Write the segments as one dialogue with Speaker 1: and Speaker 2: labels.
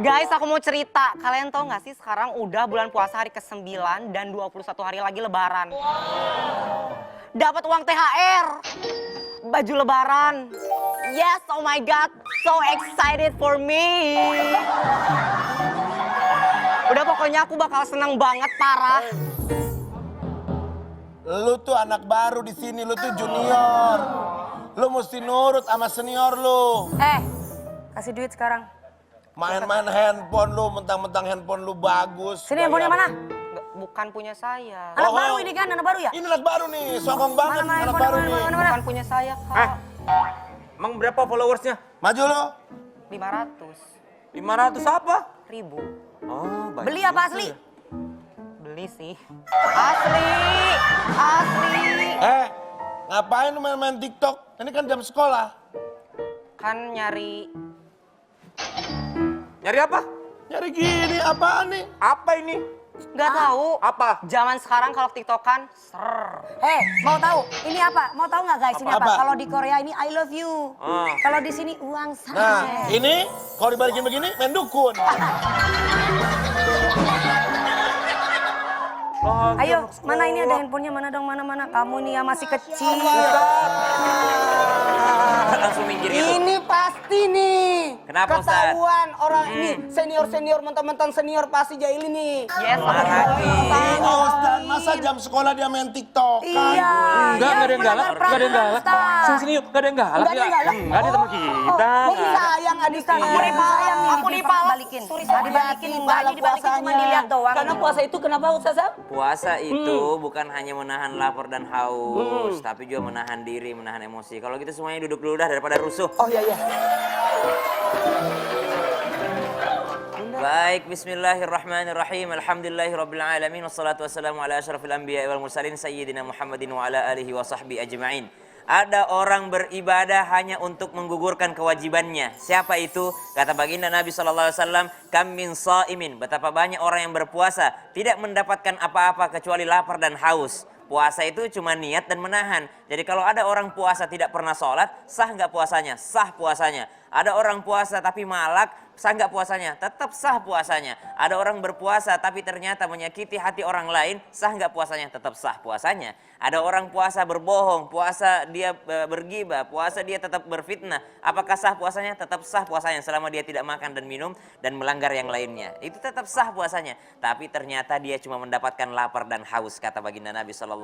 Speaker 1: Guys, aku mau cerita. Kalian tau gak sih sekarang udah bulan puasa hari ke-9 dan 21 hari lagi lebaran. Dapat uang THR. Baju lebaran. Yes, oh my God. So excited for me. Udah pokoknya aku bakal senang banget parah.
Speaker 2: Lu tuh anak baru di sini, lu tuh junior. Lu mesti nurut sama senior lu.
Speaker 3: Kasih duit sekarang.
Speaker 2: Main-main handphone lu, mentang-mentang handphone lu bagus.
Speaker 3: Sini handphonenya mana?
Speaker 1: Bukan punya saya.
Speaker 3: Anak baru ini kan, anak baru ya?
Speaker 2: Ini anak baru nih, songong banget
Speaker 3: Mana,
Speaker 2: anak baru nih.
Speaker 1: Bukan punya saya, Kak.
Speaker 4: Emang berapa followersnya?
Speaker 2: Maju lu.
Speaker 1: 500
Speaker 4: 500 apa?
Speaker 1: ribu.
Speaker 4: Oh, banyak
Speaker 3: Beli apa
Speaker 4: juga
Speaker 3: asli?
Speaker 4: ya.
Speaker 1: Beli sih. Asli.
Speaker 2: Ngapain lu main-main TikTok? Ini kan jam sekolah.
Speaker 1: Kan nyari
Speaker 4: Nyari apa?
Speaker 2: Nyari gini, apaan nih?
Speaker 4: Apa ini?
Speaker 1: nggak tahu.
Speaker 4: Apa?
Speaker 1: Zaman sekarang kalau TikTokan
Speaker 3: Mau tahu? Ini apa? Mau tahu nggak guys ini apa?
Speaker 2: Apa?
Speaker 3: Kalau di Korea ini I love you. Kalau di sini uang
Speaker 2: Nah,
Speaker 3: saya.
Speaker 2: ini kalau dibalikin begini, main dukun.
Speaker 3: Ayo, mana ini ada handphonenya? Mana dong? Mana? Kamu nih yang masih kecil.
Speaker 4: Langsung minggir gitu.
Speaker 5: Ini pasti nih.
Speaker 4: Kenapa, Ustaz?
Speaker 5: Ketahuan orang ini senior mentang-mentang senior pasti jahil ini.
Speaker 1: yes,
Speaker 4: Maraki.
Speaker 2: Oh, Ustaz, masa jam sekolah dia main TikTok?
Speaker 3: Iya.
Speaker 4: Enggak ada yang galak.
Speaker 3: melanggar
Speaker 4: Enggak ada yang galak.
Speaker 3: peraturan,
Speaker 4: Sini yuk, enggak ada yang galak.
Speaker 5: Nggak ada yang galak?
Speaker 4: Enggak ada teman kita.
Speaker 5: Kok sayang adiknya?
Speaker 1: Aku dibalikin.
Speaker 3: Dibalikin enggak
Speaker 5: Kalau
Speaker 3: dibalikin cuma
Speaker 5: puasanya.
Speaker 3: dilihat doang.
Speaker 5: Karena puasa itu kenapa Ustazah?
Speaker 6: Puasa itu bukan hanya menahan lapar dan haus, tapi juga menahan diri, menahan emosi. Kalau gitu semuanya duduk dulu dah daripada rusuh.
Speaker 5: Oh iya.
Speaker 6: Baik, bismillahirrahmanirrahim. Alhamdulillahirrabbilalamin. Wassalatu wassalamu ala asyrafil anbiya wal mursalin sayyidina Muhammadin wa ala alihi wa sahbihi ajma'in. Ada orang beribadah hanya untuk menggugurkan kewajibannya. Siapa itu? Kata baginda Nabi SAW, kam min sa'imin. Betapa banyak orang yang berpuasa tidak mendapatkan apa-apa kecuali lapar dan haus. Puasa itu cuma niat dan menahan. Jadi kalau ada orang puasa tidak pernah sholat, sah nggak puasanya? Sah puasanya. Ada orang puasa tapi malak, sah nggak puasanya? Tetap sah puasanya. Ada orang berpuasa tapi ternyata menyakiti hati orang lain, sah nggak puasanya? Tetap sah puasanya. Ada orang puasa berbohong, puasa dia bergibah, puasa dia tetap berfitnah. Apakah sah puasanya? Tetap sah puasanya selama dia tidak makan dan minum dan melanggar yang lainnya. Itu tetap sah puasanya. Tapi ternyata dia cuma mendapatkan lapar dan haus, kata baginda Nabi SAW.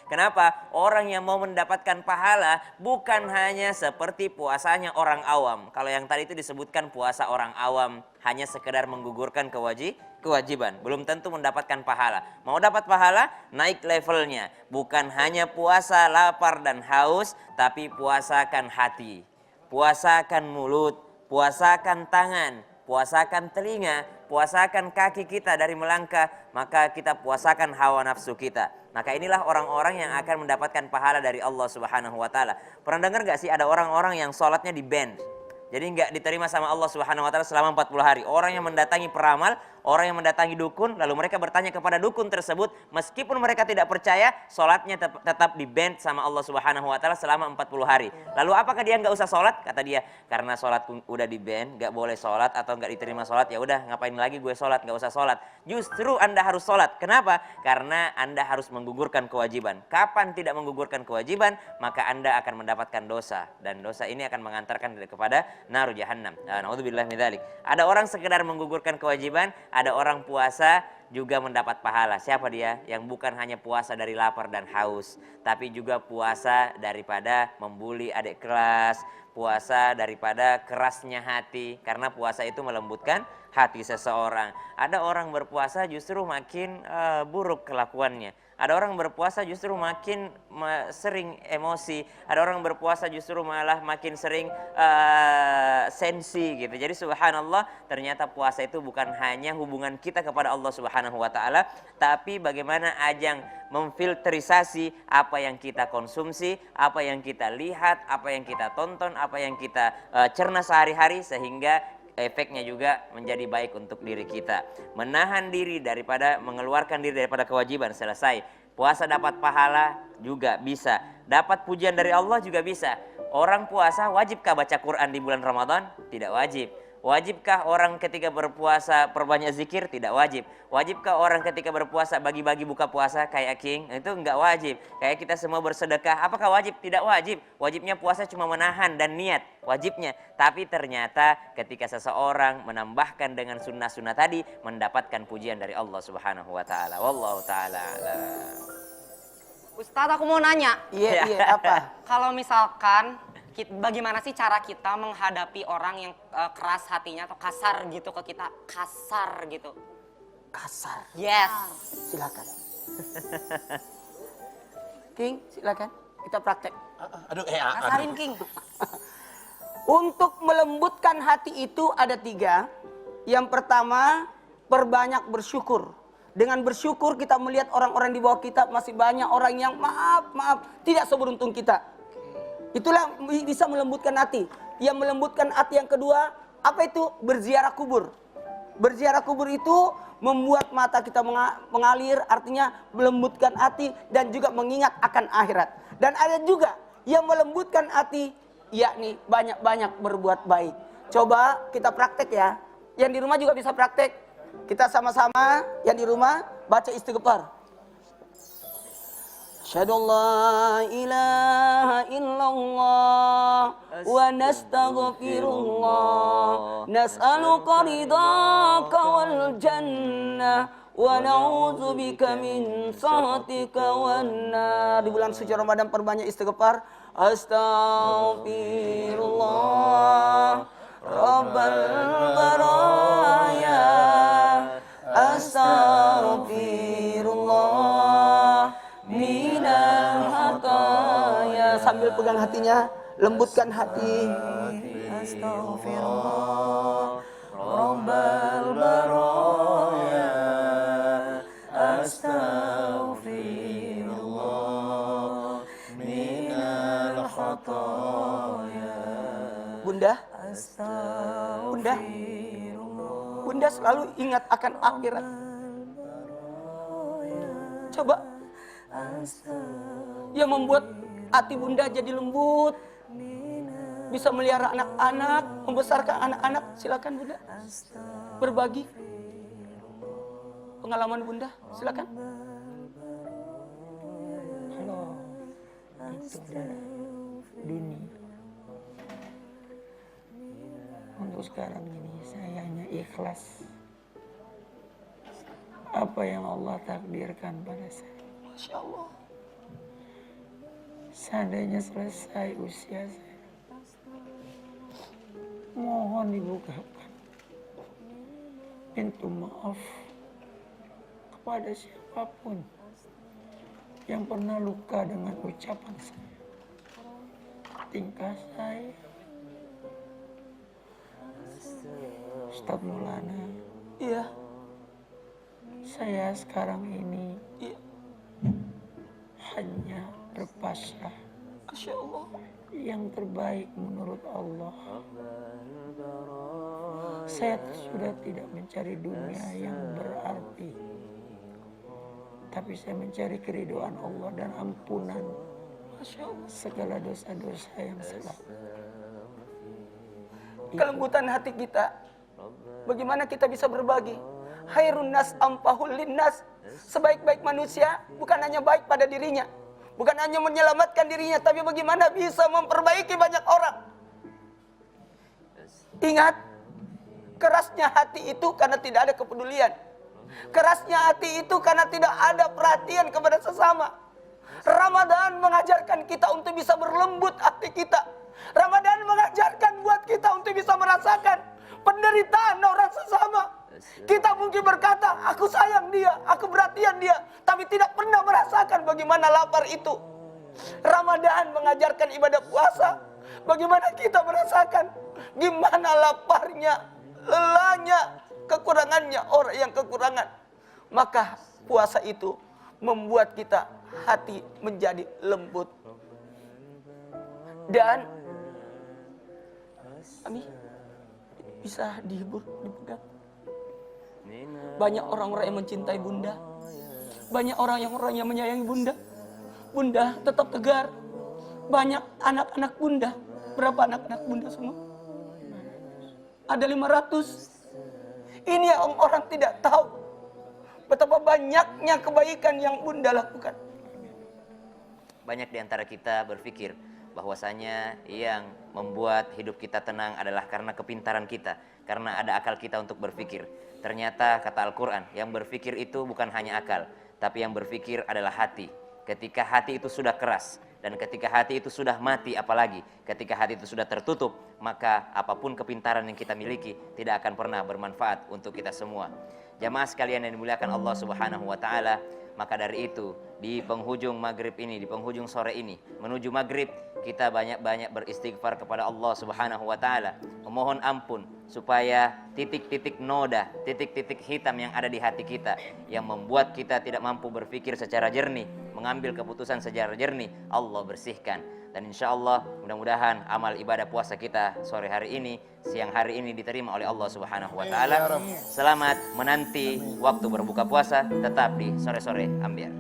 Speaker 6: Kenapa? Orang yang mau mendapatkan pahala bukan hanya seperti puasanya orang awam. Kalau yang tadi itu disebutkan puasa orang awam hanya sekedar menggugurkan kewajiban, belum tentu mendapatkan pahala. Mau dapat pahala, naik levelnya. Bukan hanya puasa lapar dan haus, tapi puasakan hati, puasakan mulut, puasakan tangan, puasakan telinga, puasakan kaki kita dari melangkah, maka kita puasakan hawa nafsu kita. Maka inilah orang-orang yang akan mendapatkan pahala dari Allah Subhanahu wa taala. Pernah dengar gak sih ada orang-orang yang sholatnya di ban? Jadi nggak diterima sama Allah Subhanahu wa taala selama 40 hari. Orang yang mendatangi peramal, orang yang mendatangi dukun, lalu mereka bertanya kepada dukun tersebut, meskipun mereka tidak percaya, sholatnya tetap di-ban sama Allah Subhanahu wa taala selama 40 hari. Lalu apakah dia nggak usah sholat? Kata dia, karena sholat udah di-ban, nggak boleh sholat atau nggak diterima sholat, ya udah ngapain lagi gue sholat, nggak usah sholat. Justru Anda harus sholat. Kenapa? Karena Anda harus menggugurkan kewajiban. Kapan tidak menggugurkan kewajiban, maka Anda akan mendapatkan dosa. Dan dosa ini akan mengantarkan kepada naru jahannam. Naudzubillah min dzalik. Ada orang sekedar menggugurkan kewajiban, ada orang puasa juga mendapat pahala. Siapa dia? Yang bukan hanya puasa dari lapar dan haus, tapi juga puasa daripada membuli adik kelas, puasa daripada kerasnya hati, karena puasa itu melembutkan hati seseorang. Ada orang berpuasa justru makin buruk kelakuannya. Ada orang berpuasa justru makin sering emosi. Ada orang berpuasa justru malah makin sering sensi gitu. Jadi subhanallah, ternyata puasa itu bukan hanya hubungan kita kepada Allah Subhanahu wa taala, tapi bagaimana ajang memfilterisasi apa yang kita konsumsi, apa yang kita lihat, apa yang kita tonton, apa yang kita cerna sehari-hari, sehingga efeknya juga menjadi baik untuk diri kita. Menahan diri daripada mengeluarkan diri daripada kewajiban, selesai. Puasa dapat pahala juga bisa. Dapat pujian dari Allah juga bisa. Orang puasa wajibkah baca Quran di bulan Ramadan? Tidak wajib. Wajibkah orang ketika berpuasa perbanyak zikir? Tidak wajib. Wajibkah orang ketika berpuasa bagi-bagi buka puasa kayak King? Itu enggak wajib. Kayak kita semua bersedekah, apakah wajib? Tidak wajib. Wajibnya puasa cuma menahan dan niat, wajibnya. Tapi ternyata ketika seseorang menambahkan dengan sunnah-sunnah tadi, mendapatkan pujian dari Allah Subhanahu wa taala. Wallahu taala a'lam.
Speaker 1: Ustadz, aku mau nanya.
Speaker 5: Iya, apa?
Speaker 1: Kalau misalkan bagaimana sih cara kita menghadapi orang yang keras hatinya atau kasar gitu ke kita? Kasar gitu.
Speaker 5: Kasar.
Speaker 1: Yes.
Speaker 5: Silakan. King, silakan. Kita praktek.
Speaker 2: Aduh,
Speaker 3: Kasarin King.
Speaker 5: Untuk melembutkan hati itu ada 3. Yang pertama, perbanyak bersyukur. Dengan bersyukur kita melihat orang-orang di bawah kita masih banyak orang yang maaf, tidak seberuntung kita. Itulah bisa melembutkan hati. Yang melembutkan hati yang kedua, apa itu? Berziarah kubur. Berziarah kubur itu membuat mata kita mengalir, artinya melembutkan hati dan juga mengingat akan akhirat. Dan ada juga yang melembutkan hati, yakni banyak-banyak berbuat baik. Coba kita praktek ya. Yang di rumah juga bisa praktek. Kita sama-sama yang di rumah baca istighfar. Asyhadu an la ilaha illallah wa nastaghfirullah nas'aluka ridhaka wal jannah wa na'udzubika min sakhatika wan nar. Di bulan suci Ramadan perbanyak istighfar. Astaghfirullah rabbal baraya, astaghfirullah minal hataya. Sambil pegang hatinya, lembutkan hati. Astaghfirullah rabbal baraya, astaghfirullah minal hataya. Bunda, Bunda selalu ingat akan akhirat. Coba yang membuat hati Bunda jadi lembut, bisa melihara anak-anak, membesarkan anak-anak. Silakan Bunda berbagi pengalaman Bunda, silakan.
Speaker 7: Kalau itu adalah dunia. Untuk sekarang ini saya hanya ikhlas apa yang Allah takdirkan pada saya.
Speaker 5: Masya Allah.
Speaker 7: Seandainya selesai usia saya, mohon dibukakan pintu maaf kepada siapapun yang pernah luka dengan ucapan saya, tingkah saya. Ustadz Maulana,
Speaker 5: Iya.
Speaker 7: saya sekarang ini
Speaker 5: Iya.
Speaker 7: hanya berpasrah
Speaker 5: Masya Allah.
Speaker 7: yang terbaik menurut Allah. Saya sudah tidak mencari dunia yang berarti, tapi saya mencari keridhaan Allah dan ampunan
Speaker 5: Masya Allah.
Speaker 7: segala dosa-dosa yang salah.
Speaker 5: Kelembutan hati kita, bagaimana kita bisa berbagi? Khairun nas ampahul linnas. Sebaik-baik manusia bukan hanya baik pada dirinya, bukan hanya menyelamatkan dirinya, tapi bagaimana bisa memperbaiki banyak orang. Ingat, kerasnya hati itu karena tidak ada kepedulian. Kerasnya hati itu karena tidak ada perhatian kepada sesama. Ramadan mengajarkan kita untuk bisa berlembut hati kita. Ramadan mengajarkan buat kita untuk bisa merasakan penderitaan orang sesama. Kita mungkin berkata, aku sayang dia, aku perhatian dia, tapi tidak pernah merasakan bagaimana lapar itu. Ramadan mengajarkan ibadah puasa, bagaimana kita merasakan gimana laparnya, lelahnya, kekurangannya orang yang kekurangan. Maka puasa itu membuat kita hati menjadi lembut. Dan Ami bisa dihibur, dipegang. Banyak orang-orang yang mencintai Bunda. Banyak orang yang menyayangi Bunda. Bunda tetap tegar. Banyak anak-anak Bunda. Berapa anak-anak Bunda semua? ada 500. Ini yang orang tidak tahu betapa banyaknya kebaikan yang Bunda lakukan.
Speaker 6: Banyak di antara kita berpikir bahwasanya yang membuat hidup kita tenang adalah karena kepintaran kita, karena ada akal kita untuk berpikir. Ternyata kata Al-Quran, yang berpikir itu bukan hanya akal, tapi yang berpikir adalah hati. Ketika hati itu sudah keras, dan ketika hati itu sudah mati, apalagi ketika hati itu sudah tertutup, maka apapun kepintaran yang kita miliki tidak akan pernah bermanfaat untuk kita semua. Jamaah sekalian yang dimuliakan Allah Subhanahu wa taala, maka dari itu di penghujung maghrib ini, di penghujung sore ini menuju maghrib, kita banyak-banyak beristighfar kepada Allah Subhanahu wa taala, memohon ampun supaya titik-titik noda, titik-titik hitam yang ada di hati kita yang membuat kita tidak mampu berpikir secara jernih, mengambil keputusan secara jernih, Allah bersihkan. Dan insya Allah mudah-mudahan amal ibadah puasa kita sore hari ini, siang hari ini diterima oleh Allah Subhanahu wa taala. Selamat menanti waktu berbuka puasa tetap di sore-sore Ambiar.